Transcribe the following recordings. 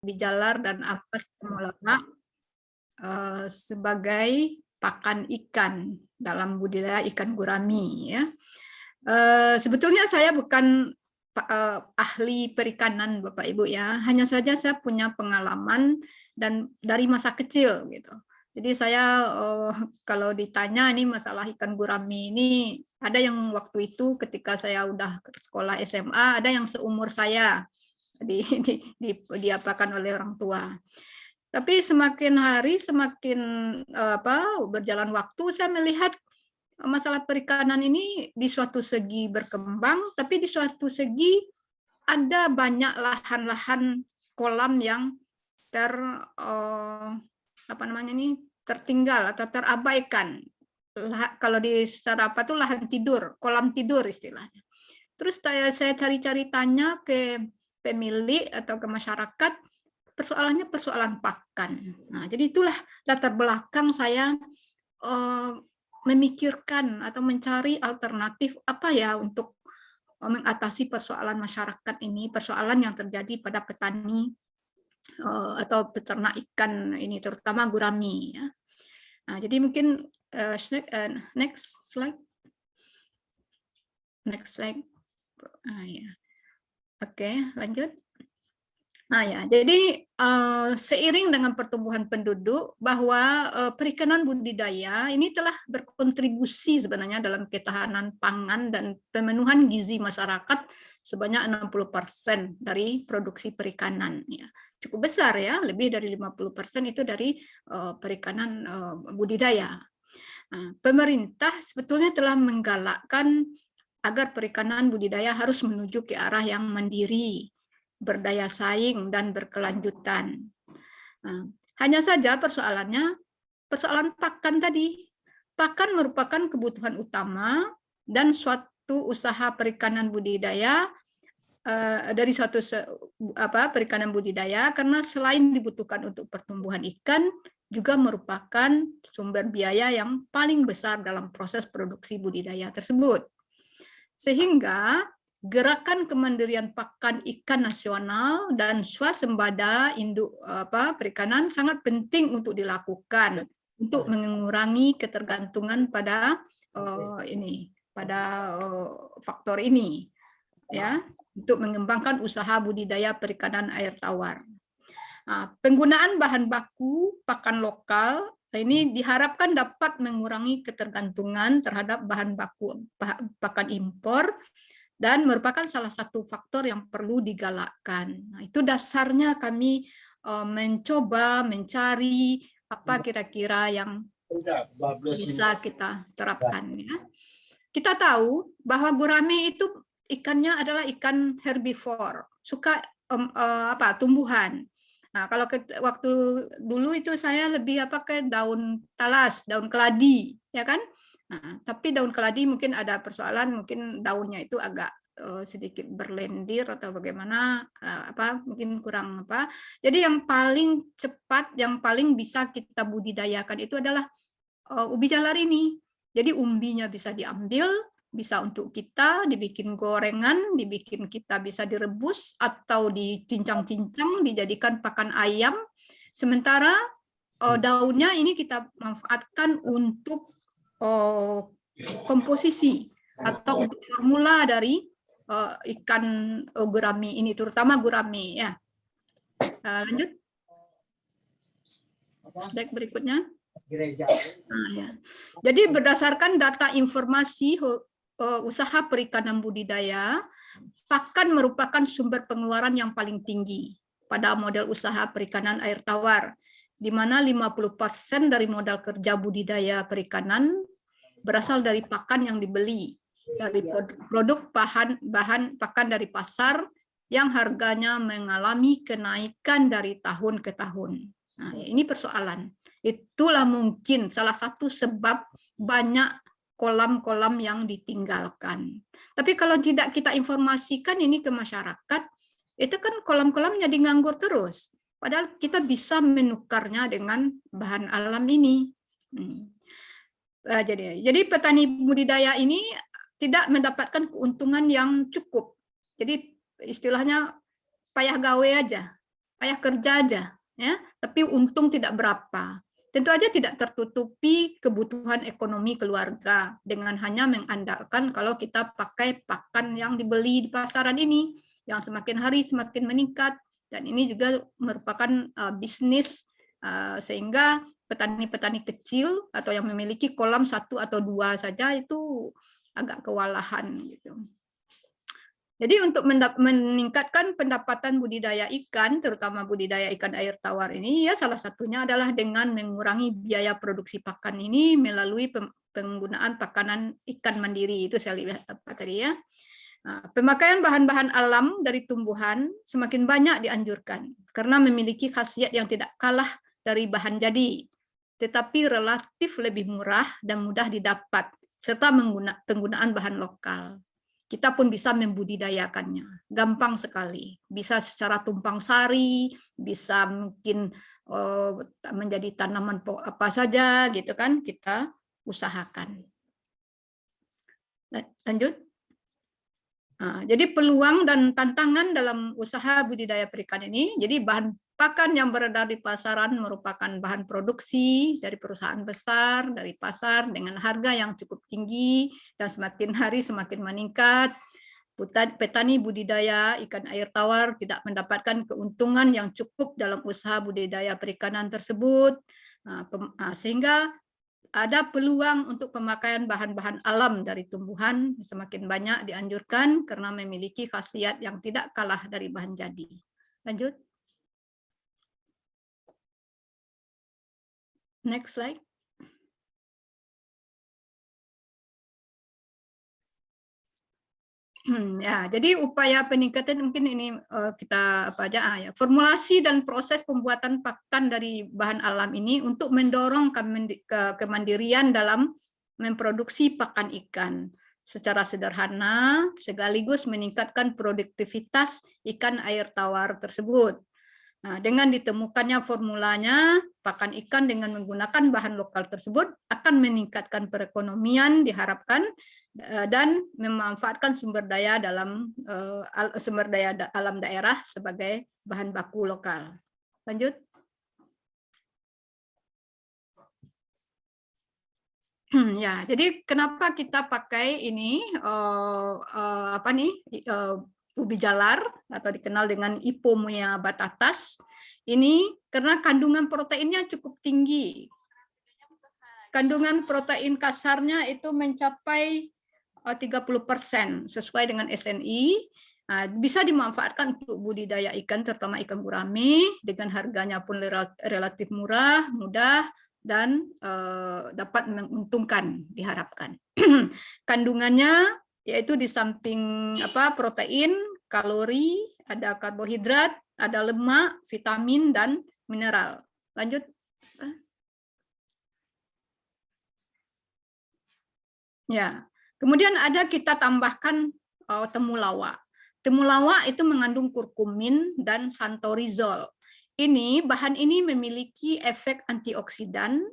bijalar dan ampas temulawak sebagai pakan ikan dalam budidaya ikan gurami ya. Sebetulnya saya bukan ahli perikanan Bapak Ibu ya, hanya saja saya punya pengalaman dan dari masa kecil gitu. Jadi saya kalau ditanya ini masalah ikan gurami ini, ada yang waktu itu ketika saya udah ke sekolah SMA, ada yang seumur saya diapakan oleh orang tua. Tapi semakin hari semakin berjalan waktu saya melihat masalah perikanan ini di suatu segi berkembang, tapi di suatu segi ada banyak lahan-lahan kolam yang tertinggal atau terabaikan. Kalau di secara apa tuh lahan tidur, kolam tidur istilahnya. Terus saya cari-cari tanya ke pemilik atau ke masyarakat, persoalannya persoalan pakan. Nah, jadi itulah latar belakang saya memikirkan atau mencari alternatif apa ya untuk mengatasi persoalan masyarakat ini, persoalan yang terjadi pada petani atau peternak ikan ini, terutama gurami. Ya. Nah, jadi mungkin next slide. Next slide. Ya. Oke, lanjut. Nah ya, jadi seiring dengan pertumbuhan penduduk bahwa perikanan budidaya ini telah berkontribusi sebenarnya dalam ketahanan pangan dan pemenuhan gizi masyarakat sebanyak 60% dari produksi perikanan. Ya. Cukup besar ya, lebih dari 50% itu dari perikanan budidaya. Nah, pemerintah sebetulnya telah menggalakkan agar perikanan budidaya harus menuju ke arah yang mandiri, berdaya saing dan berkelanjutan. Nah, hanya saja persoalannya persoalan pakan tadi. Pakan merupakan kebutuhan utama dan suatu usaha perikanan budidaya dari suatu perikanan budidaya karena selain dibutuhkan untuk pertumbuhan ikan juga merupakan sumber biaya yang paling besar dalam proses produksi budidaya tersebut. Sehingga gerakan kemandirian pakan ikan nasional dan swasembada induk perikanan sangat penting untuk dilakukan untuk mengurangi ketergantungan pada faktor ini ya, untuk mengembangkan usaha budidaya perikanan air tawar. Nah, penggunaan bahan baku pakan lokal ini diharapkan dapat mengurangi ketergantungan terhadap bahan baku pakan impor dan merupakan salah satu faktor yang perlu digalakkan. Nah, itu dasarnya kami mencoba mencari apa kira-kira yang bisa kita terapkan. Ya. Kita tahu bahwa gurame itu ikannya adalah ikan herbivore, suka tumbuhan. Nah, kalau waktu dulu itu saya lebih ke daun talas, daun keladi, ya kan? Nah, tapi daun keladi mungkin ada persoalan, mungkin daunnya itu agak sedikit berlendir atau bagaimana, mungkin kurang apa. Jadi yang paling cepat, yang paling bisa kita budidayakan itu adalah ubi jalar ini. Jadi umbinya bisa diambil, bisa untuk kita dibikin gorengan, kita bisa direbus atau dicincang-cincang, dijadikan pakan ayam. Sementara daunnya ini kita manfaatkan untuk komposisi atau untuk formula dari ikan gurami ini, terutama gurami ya. Lanjut. Slide berikutnya. Nah, ya. Jadi berdasarkan data informasi usaha perikanan budidaya, pakan merupakan sumber pengeluaran yang paling tinggi pada model usaha perikanan air tawar, di mana 50% dari modal kerja budidaya perikanan berasal dari pakan yang dibeli, dari produk bahan pakan dari pasar yang harganya mengalami kenaikan dari tahun ke tahun. Nah, ini persoalan. Itulah mungkin salah satu sebab banyak kolam-kolam yang ditinggalkan. Tapi kalau tidak kita informasikan ini ke masyarakat, itu kan kolam-kolam jadi nganggur terus. Padahal kita bisa menukarnya dengan bahan alam ini. Jadi petani budidaya ini tidak mendapatkan keuntungan yang cukup. Jadi istilahnya payah gawe aja. payah kerja aja, ya, tapi untung tidak berapa. Tentu aja tidak tertutupi kebutuhan ekonomi keluarga dengan hanya mengandalkan kalau kita pakai pakan yang dibeli di pasaran ini, yang semakin hari semakin meningkat, dan ini juga merupakan bisnis sehingga petani-petani kecil atau yang memiliki kolam 1 atau 2 saja itu agak kewalahan gitu. Jadi untuk meningkatkan pendapatan budidaya ikan, terutama budidaya ikan air tawar ini, ya salah satunya adalah dengan mengurangi biaya produksi pakan ini melalui penggunaan pakanan ikan mandiri. Itu saya lihat apa tadi ya. Nah, pemakaian bahan-bahan alam dari tumbuhan semakin banyak dianjurkan karena memiliki khasiat yang tidak kalah dari bahan jadi, tetapi relatif lebih murah dan mudah didapat, serta penggunaan bahan lokal. Kita pun bisa membudidayakannya, gampang sekali. Bisa secara tumpang sari, bisa mungkin menjadi tanaman apa saja gitu kan, kita usahakan. Lanjut. Nah, jadi peluang dan tantangan dalam usaha budidaya perikan ini, jadi bahan pakan yang beredar di pasaran merupakan bahan produksi dari perusahaan besar, dari pasar dengan harga yang cukup tinggi dan semakin hari semakin meningkat. Petani budidaya ikan air tawar tidak mendapatkan keuntungan yang cukup dalam usaha budidaya perikanan tersebut, sehingga ada peluang untuk pemakaian bahan-bahan alam dari tumbuhan semakin banyak dianjurkan karena memiliki khasiat yang tidak kalah dari bahan jadi. Lanjut. Next slide. Ya, jadi upaya peningkatan mungkin ini kita apa aja ya. Formulasi dan proses pembuatan pakan dari bahan alam ini untuk mendorong kemandirian dalam memproduksi pakan ikan secara sederhana sekaligus meningkatkan produktivitas ikan air tawar tersebut. Nah, dengan ditemukannya formulanya, pakan ikan dengan menggunakan bahan lokal tersebut akan meningkatkan perekonomian diharapkan dan memanfaatkan sumber daya alam daerah sebagai bahan baku lokal. Lanjut. Ya, jadi kenapa kita pakai ini ubi jalar atau dikenal dengan Ipomoea batatas ini karena kandungan proteinnya cukup tinggi. Kandungan protein kasarnya itu mencapai 30% sesuai dengan SNI. Bisa dimanfaatkan untuk budidaya ikan, terutama ikan gurame, dengan harganya pun relatif murah, mudah, dan dapat menguntungkan diharapkan. Kandungannya yaitu di samping protein, kalori, ada karbohidrat, ada lemak, vitamin, dan mineral. Lanjut. Ya, kemudian kita tambahkan temulawak. Temulawak itu mengandung kurkumin dan santorizol. Bahan ini memiliki efek antioksidan,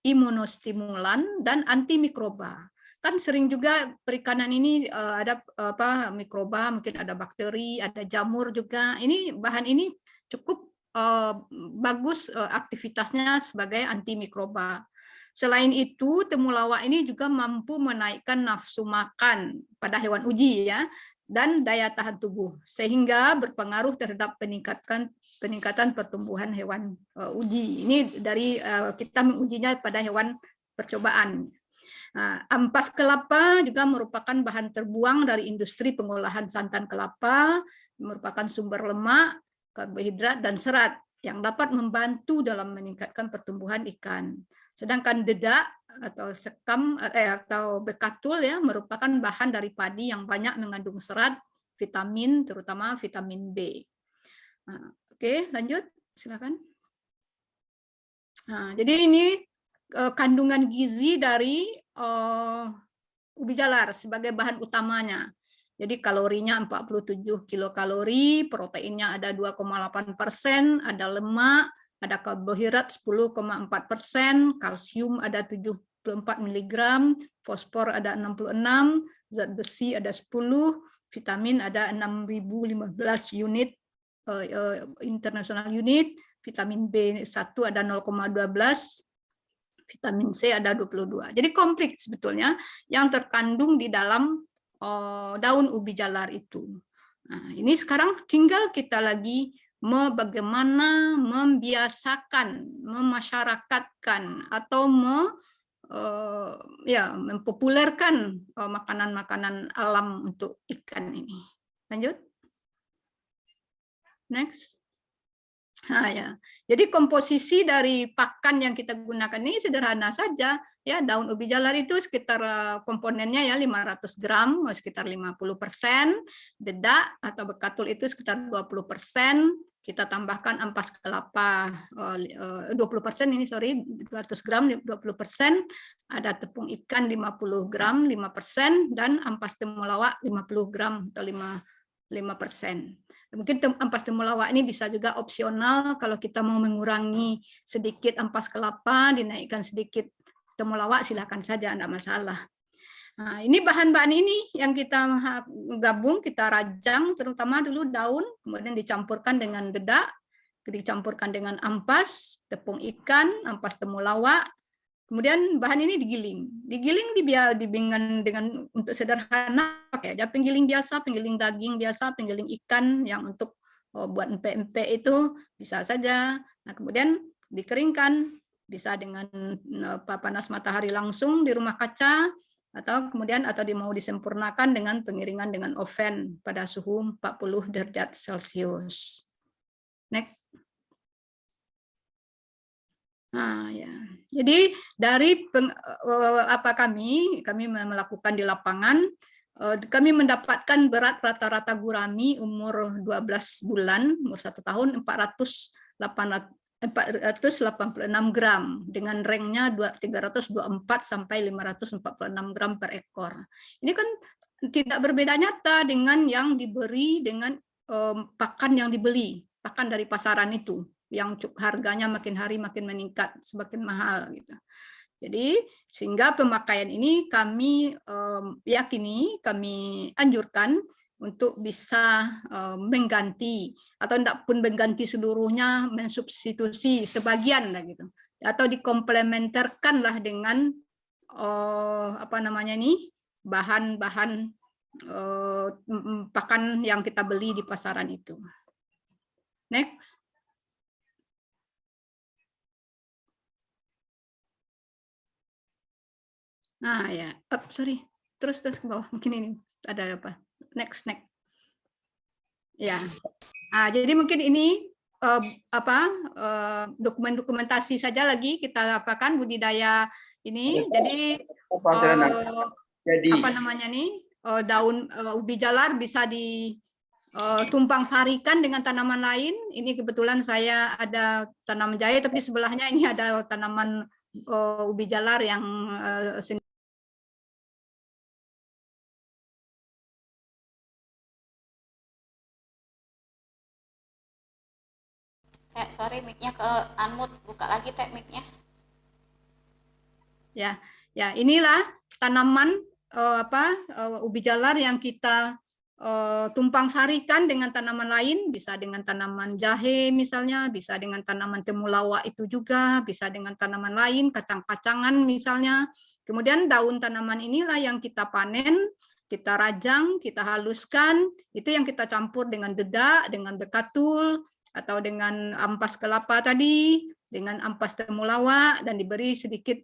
imunostimulan, dan antimikroba. Kan sering juga perikanan ini ada mikroba, mungkin ada bakteri, ada jamur juga. Bahan ini cukup bagus aktivitasnya sebagai antimikroba. Selain itu, temulawak ini juga mampu menaikkan nafsu makan pada hewan uji ya, dan daya tahan tubuh, sehingga berpengaruh terhadap peningkatan pertumbuhan hewan uji. Ini dari kita mengujinya pada hewan percobaan. Ampas kelapa juga merupakan bahan terbuang dari industri pengolahan santan kelapa, merupakan sumber lemak, karbohidrat, dan serat yang dapat membantu dalam meningkatkan pertumbuhan ikan. Sedangkan dedak atau sekam atau bekatul ya merupakan bahan dari padi yang banyak mengandung serat, vitamin, terutama vitamin B. Oke, lanjut, silakan. Jadi ini kandungan gizi dari ubi jalar sebagai bahan utamanya. Jadi kalorinya 47 kilokalori, proteinnya ada 2,8%, ada lemak, ada karbohidrat 10,4%, kalsium ada 74 mg, fosfor ada 66, zat besi ada 10, vitamin ada 6.015 unit international unit, vitamin B1 ada 0,12, vitamin C ada 22. Jadi komplit sebetulnya yang terkandung di dalam daun ubi jalar itu. Nah, ini sekarang tinggal kita lagi bagaimana membiasakan, memasyarakatkan atau mempopulerkan makanan-makanan alam untuk ikan ini. Lanjut. Next. Nah, ya. Jadi komposisi dari pakan yang kita gunakan ini sederhana saja. Ya, daun ubi jalar itu sekitar komponennya ya 500 gram, sekitar 50%, dedak atau bekatul itu sekitar 20%, kita tambahkan ampas kelapa 20% ini, sorry, 200 gram 20%, ada tepung ikan 50 gram 5%, dan ampas temulawak 50 gram atau 5%. Mungkin ampas temulawak ini bisa juga opsional kalau kita mau mengurangi sedikit ampas kelapa, dinaikkan sedikit temulawak, silakan saja, tidak masalah. Nah, ini bahan-bahan ini yang kita gabung, kita rajang, terutama dulu daun, kemudian dicampurkan dengan dedak, dicampurkan dengan ampas, tepung ikan, ampas temulawak, kemudian bahan ini digiling dengan untuk sederhana pakai aja penggiling biasa, penggiling daging biasa, penggiling ikan yang untuk buat empek-empek itu bisa saja. Nah, kemudian dikeringkan, bisa dengan panas matahari langsung di rumah kaca, atau kemudian mau disempurnakan dengan pengiringan dengan oven pada suhu 40 derajat Celcius. Next. Nah, ya. Jadi dari kami melakukan di lapangan, kami mendapatkan berat rata-rata gurami umur 12 bulan, umur 1 tahun 486 gram dengan ranknya 324 sampai 546 gram per ekor. Ini kan tidak berbeda nyata dengan yang diberi dengan pakan yang dibeli, pakan dari pasaran itu, yang harganya makin hari makin meningkat, semakin mahal gitu. Jadi sehingga pemakaian ini kami yakini, kami anjurkan untuk bisa mengganti atau tidak pun mengganti seluruhnya, mensubstitusi sebagian lah gitu, atau dikomplementerkan lah dengan bahan-bahan pakan yang kita beli di pasaran itu. Next. Nah ya, sorry, terus ke bawah, mungkin ini ada apa? Next. Ya, nah, jadi mungkin ini dokumentasi saja lagi kita apakan budidaya ini. Jadi daun ubi jalar bisa ditumpang sarikan dengan tanaman lain. Ini kebetulan saya ada tanaman jahe, tapi sebelahnya ini ada tanaman ubi jalar yang sorry, mic-nya ke unmute, buka lagi teh mic-nya. Ya, inilah tanaman ubi jalar yang kita tumpang sarikan dengan tanaman lain, bisa dengan tanaman jahe misalnya, bisa dengan tanaman temulawak itu juga, bisa dengan tanaman lain, kacang-kacangan misalnya. Kemudian daun tanaman inilah yang kita panen, kita rajang, kita haluskan, itu yang kita campur dengan dedak, dengan bekatul, atau dengan ampas kelapa tadi, dengan ampas temulawak, dan diberi sedikit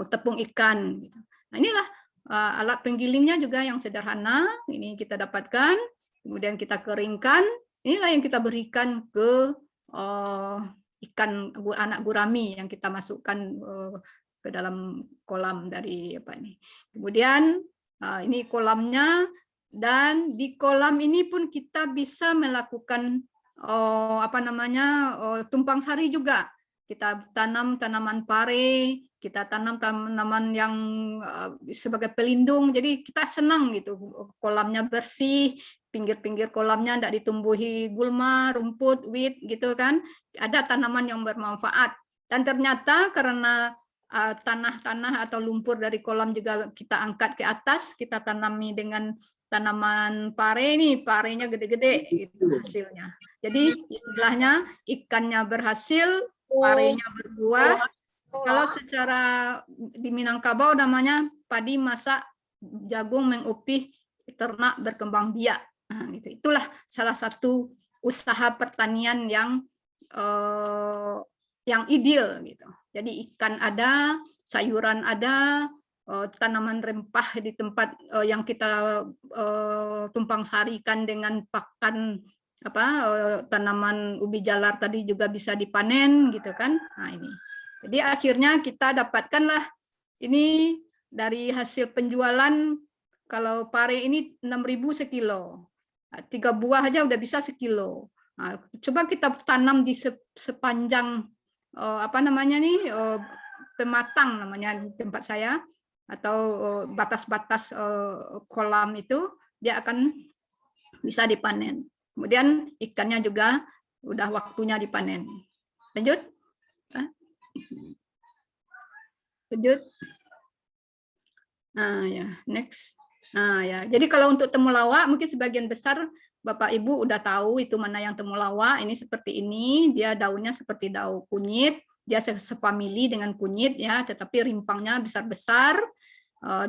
tepung ikan. Nah, inilah alat penggilingnya juga yang sederhana, ini kita dapatkan, kemudian kita keringkan, inilah yang kita berikan ke ikan anak gurami yang kita masukkan ke dalam kolam dari Kemudian ini kolamnya, dan di kolam ini pun kita bisa melakukan tumpang sari juga. Kita tanam tanaman pare, kita tanam tanaman yang sebagai pelindung, jadi kita senang gitu, kolamnya bersih, pinggir-pinggir kolamnya tidak ditumbuhi gulma, rumput, wit gitu kan, ada tanaman yang bermanfaat. Dan ternyata karena tanah-tanah atau lumpur dari kolam juga kita angkat ke atas, kita tanami dengan tanaman pare, ini parenya gede-gede gitu hasilnya. Jadi istilahnya ikannya berhasil, parenya berbuah. Kalau secara di Minangkabau namanya padi masak, jagung mengupih, ternak berkembang biak. Nah, gitu. Itulah salah satu usaha pertanian yang ideal gitu. Jadi ikan ada, sayuran ada, tanaman rempah di tempat yang kita tumpang sarikan dengan pakan tanaman ubi jalar tadi juga bisa dipanen gitu kan. Nah, ini. Jadi akhirnya kita dapatkanlah ini dari hasil penjualan, kalau pare ini 6.000 sekilo. 3 buah aja udah bisa sekilo. Nah, coba kita tanam di sepanjang pematang namanya di tempat saya, atau batas-batas kolam itu, dia akan bisa dipanen. Kemudian ikannya juga udah waktunya dipanen. Lanjut. Lanjut. Nah ya, next. Nah ya, jadi kalau untuk temulawak mungkin sebagian besar Bapak Ibu udah tahu itu mana yang temulawak. Ini seperti ini, dia daunnya seperti daun kunyit, dia sepamili dengan kunyit ya, tetapi rimpangnya besar-besar.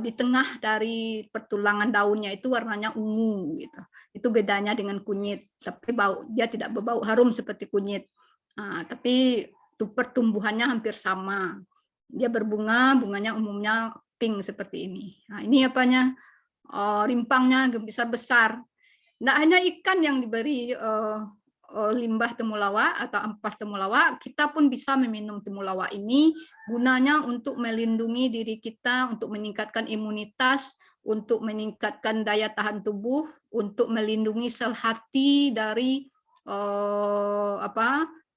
Di tengah dari pertulangan daunnya itu warnanya ungu gitu. Itu bedanya dengan kunyit, tapi dia tidak berbau harum seperti kunyit. Tapi pertumbuhannya hampir sama. Dia berbunga, bunganya umumnya pink seperti ini. Nah, ini apanya? Rimpangnya besar-besar. Tidak hanya ikan yang diberi limbah temulawak atau ampas temulawak, kita pun bisa meminum temulawak ini, gunanya untuk melindungi diri kita, untuk meningkatkan imunitas, untuk meningkatkan daya tahan tubuh, untuk melindungi sel hati dari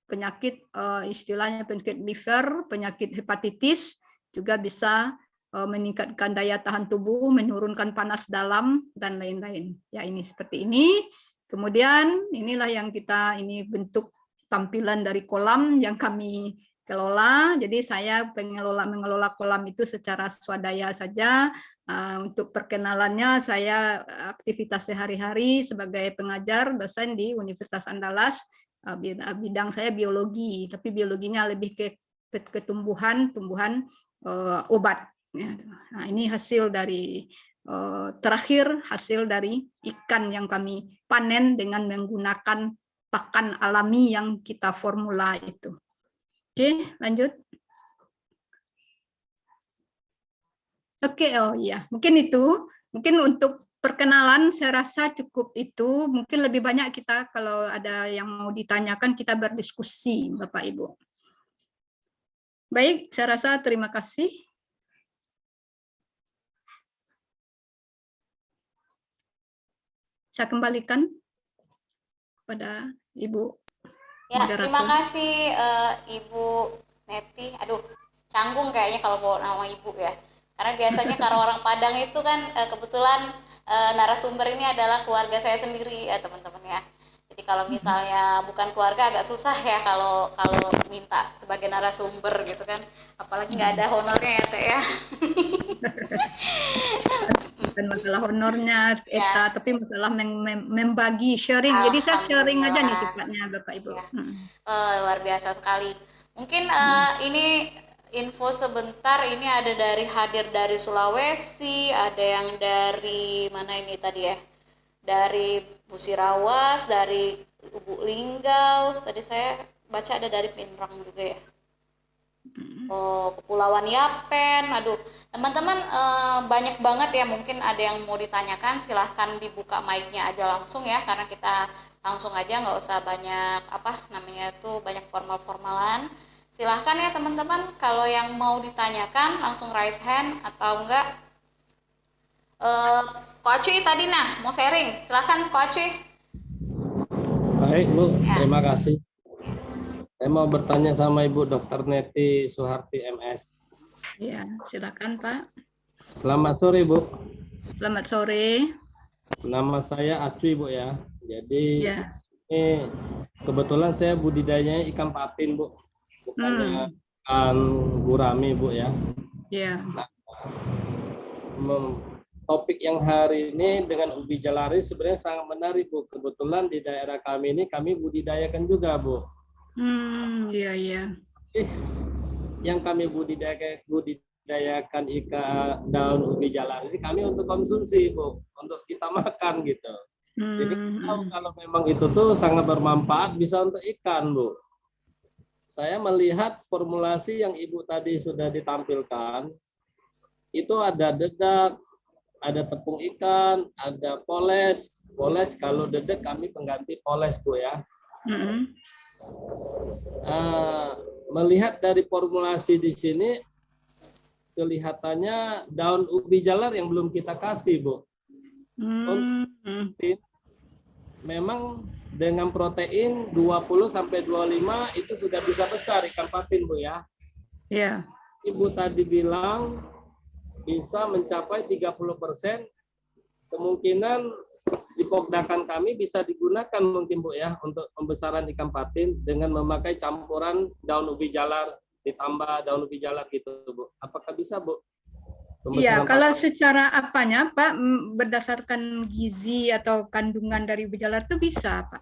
penyakit, istilahnya penyakit liver, penyakit hepatitis, juga bisa meningkatkan daya tahan tubuh, menurunkan panas dalam, dan lain-lain. Ya, ini seperti ini. Kemudian inilah yang ini bentuk tampilan dari kolam yang kami kelola. Jadi saya mengelola kolam itu secara swadaya saja. Untuk perkenalannya, saya aktivitas sehari-hari sebagai pengajar dosen di Universitas Andalas. Bidang saya biologi, tapi biologinya lebih ke tumbuhan obat. Nah, ini hasil dari terakhir hasil dari ikan yang kami panen dengan menggunakan pakan alami yang kita formula itu. Oke, lanjut. Oke, oh iya, mungkin itu. Mungkin untuk perkenalan saya rasa cukup itu. Mungkin lebih banyak kita kalau ada yang mau ditanyakan kita berdiskusi, Bapak Ibu. Baik, saya rasa terima kasih. Saya kembalikan kepada Ibu. Ya, moderator. terima kasih Ibu Neti. Aduh, canggung kayaknya kalau bawa nama Ibu ya. Karena biasanya kalau orang Padang itu kan kebetulan narasumber ini adalah keluarga saya sendiri ya teman-teman ya. Jadi kalau misalnya bukan keluarga agak susah ya kalau minta sebagai narasumber gitu kan. Apalagi nggak ada honornya ya Teh ya. Bukan masalah honornya, Eta, tapi masalah membagi, sharing. Jadi saya sharing aja nih sifatnya Bapak Ibu. Ya. Luar biasa sekali. Mungkin ini info sebentar, ini ada hadir dari Sulawesi, ada yang dari mana ini tadi ya? Dari Musirawas, dari Lubuk Linggau, tadi saya baca ada dari Pinrang juga ya. Kepulauan Yapen. Aduh, teman-teman banyak banget ya, mungkin ada yang mau ditanyakan, silahkan dibuka mic-nya aja langsung ya, karena kita langsung aja, nggak usah banyak banyak formal-formalan. Silahkan ya teman-teman, kalau yang mau ditanyakan langsung raise hand atau enggak. Ko Acuy tadi mau sharing, silahkan Ko Acuy. Baik Bu, ya. Terima kasih. Saya mau bertanya sama Ibu Dr. Neti Suharti MS. Ya, silakan Pak. Selamat sore Bu. Selamat sore. Nama saya Acuy Bu ya. Jadi ini kebetulan saya budidayanya ikan patin Bu. Bukannya menggunakan gurami, Bu ya. Ya. Topik yang hari ini dengan ubi jalari sebenarnya sangat menarik, Bu. Kebetulan di daerah kami ini kami budidayakan juga, Bu. Iya, iya. Yang kami budidayakan daun ubi jalari ini kami untuk konsumsi, Bu, untuk kita makan gitu. Jadi kalau memang itu tuh sangat bermanfaat bisa untuk ikan, Bu. Saya melihat formulasi yang Ibu tadi sudah ditampilkan, itu ada dedak, ada tepung ikan, ada poles. Poles kalau dedek kami pengganti poles, Bu ya. Melihat dari formulasi di sini, kelihatannya daun ubi jalar yang belum kita kasih, Bu. Memang dengan protein 20 sampai 25 itu sudah bisa besar ikan patin, Bu ya. Iya. Ibu tadi bilang bisa mencapai 30%, kemungkinan di Pokdakan kami bisa digunakan mungkin, Bu ya, untuk pembesaran ikan patin dengan memakai campuran daun ubi jalar ditambah daun ubi jalar gitu, Bu. Apakah bisa, Bu? Iya, kalau secara apanya, Pak, berdasarkan gizi atau kandungan dari ubi jalar itu bisa, Pak.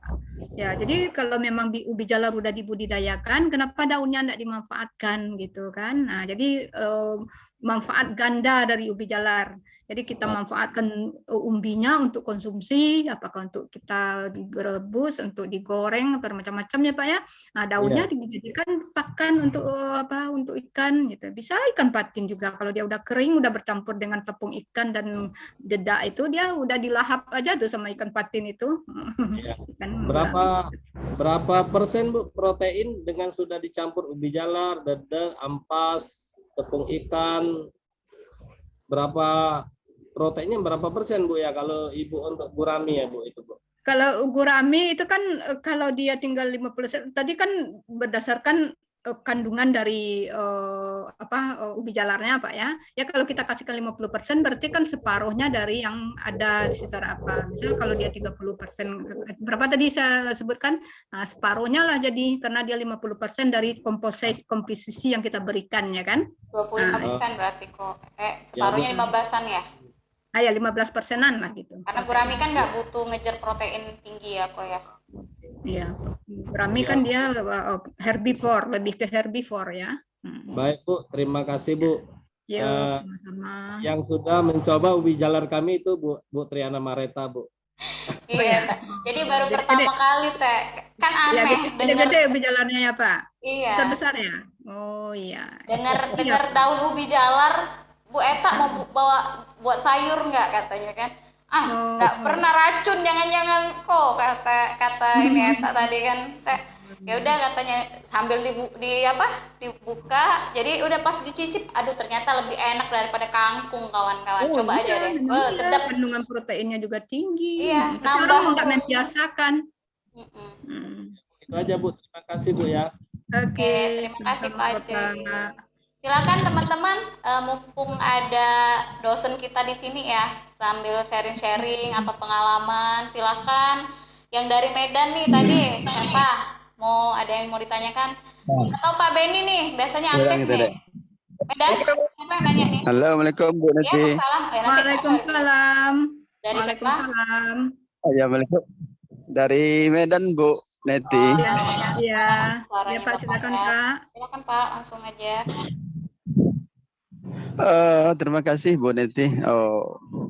Ya, jadi kalau memang di ubi jalar udah dibudidayakan, kenapa daunnya tidak dimanfaatkan gitu kan? Nah, jadi manfaat ganda dari ubi jalar. Jadi kita manfaatkan umbinya untuk konsumsi, apakah untuk kita direbus, untuk digoreng atau macam-macam ya, Pak ya. Nah, daunnya dijadikan pakan untuk untuk ikan gitu. Bisa ikan patin juga kalau dia udah kering, udah bercampur dengan tepung ikan dan dedak itu, dia udah dilahap aja tuh sama ikan patin itu. Ya. Berapa persen, Bu, protein dengan sudah dicampur ubi jalar, dedak, ampas, tepung ikan? Berapa proteinnya, berapa persen, Bu ya, kalau Ibu untuk gurami ya, Bu, itu, Bu? Kalau gurami itu kan kalau dia tinggal 50%, tadi kan berdasarkan kandungan dari ubi jalarnya, Pak ya. Ya kalau kita kasihkan 50% berarti kan separuhnya dari yang ada secara apa. Misalnya kalau dia 30%, berapa tadi saya sebutkan? Nah, separuhnya lah jadi, karena dia 50% dari komposisi yang kita berikan ya kan. 25% berarti kok. Separuhnya 15-an ya? Ya 15%-an lah gitu. Karena gurami kan nggak butuh ngejar protein tinggi ya kok ya. Iya, gurami kan dia herbivore, lebih ke herbivore ya. Baik, Bu, terima kasih, Bu. Yuk, sama-sama. Yang sudah mencoba ubi jalar kami itu Bu Triana Mareta, Bu. Iya, jadi baru pertama kali Teh. Kan aneh gede ubi jalarnya ya, Pak? Iya. Besar-besar ya? Oh iya. Dengar daun ubi jalar, Bu Eta mau bawa buat sayur nggak katanya kan? Nggak pernah racun, jangan-jangan kok kata ini Eta tadi kan Teh. Ya udah katanya sambil dibuka, jadi udah pas dicicip, aduh ternyata lebih enak daripada kangkung kawan-kawan. Coba aja deh. Sedap. Kandungan proteinnya juga tinggi. Iya, tapi orang nggak membiasakan. Itu aja, Bu. Terima kasih, Bu ya. Oke, terima kasih Pak Aceh. Silakan teman-teman, mumpung ada dosen kita di sini ya, sambil sharing-sharing apa pengalaman, silakan. Yang dari Medan nih tadi, siapa? Ada yang mau ditanyakan? Atau Pak Beni nih, biasanya aktif nih. Medan, siapa yang nanya nih? Assalamualaikum Bu Neti. Waalaikumsalam. Dari siapa? Assalamualaikum. Dari Medan Bu Neti. Iya. Ya Pak, silakan Pak. Silakan Pak, langsung aja. Terima kasih Bu Neti,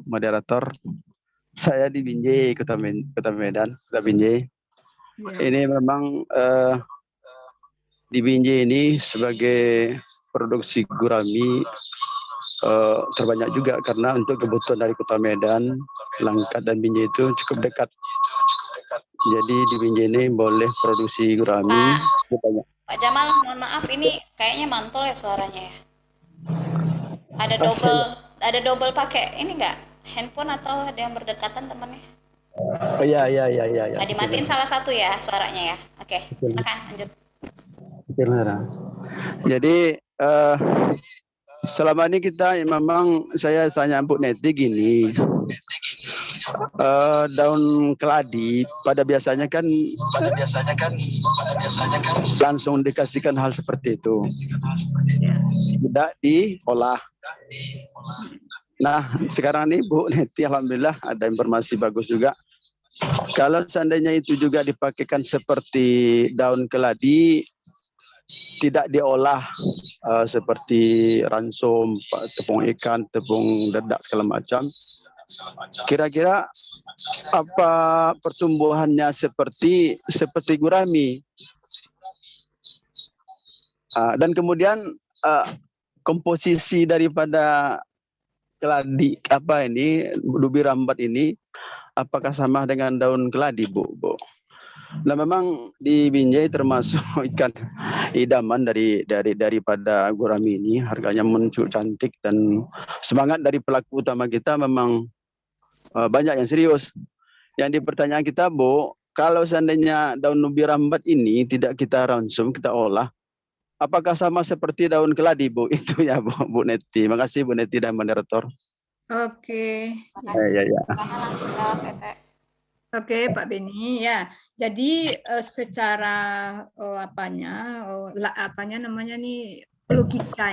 moderator. Saya di Binjai, Kota Medan, Kota Binjai. Ini memang di Binjai ini sebagai produksi gurami terbanyak juga, karena untuk kebutuhan dari Kota Medan, Langkat dan Binjai itu cukup dekat. Jadi di Binjai ini boleh produksi gurami. Pak Jamal, mohon maaf, ini kayaknya mantul ya suaranya ya. Ada double pakai ini enggak? Handphone atau ada yang berdekatan temannya? Oh iya. Dimatiin salah satu ya suaranya ya. Oke, silakan lanjut. Jadi selama ini kita memang saya tanya Bu Neti gini. Daun keladi pada biasanya kan langsung dikasihkan hal seperti itu, tidak diolah. Nah, sekarang ini Bu Neti, alhamdulillah ada informasi bagus juga. Kalau seandainya itu juga dipakaikan seperti daun keladi, tidak diolah seperti ransum, tepung ikan, tepung dedak segala macam. Kira-kira apa pertumbuhannya seperti gurami? Dan kemudian komposisi daripada keladi lubi rambat ini, apakah sama dengan daun keladi, Bu? Nah, memang di Binjai termasuk ikan idaman daripada gurami ini, harganya muncul cantik dan semangat dari pelaku utama kita memang banyak yang serius. Yang dipertanyaan kita, Bu, kalau seandainya daun lubi rambat ini tidak kita ransum, kita olah, apakah sama seperti daun keladi, Bu? Itu ya, Bu Neti. Makasih Bu Neti dan moderator. Oke. Ya. Langsung jawab, Tete. Oke, Pak Beni. Ya, jadi secara logika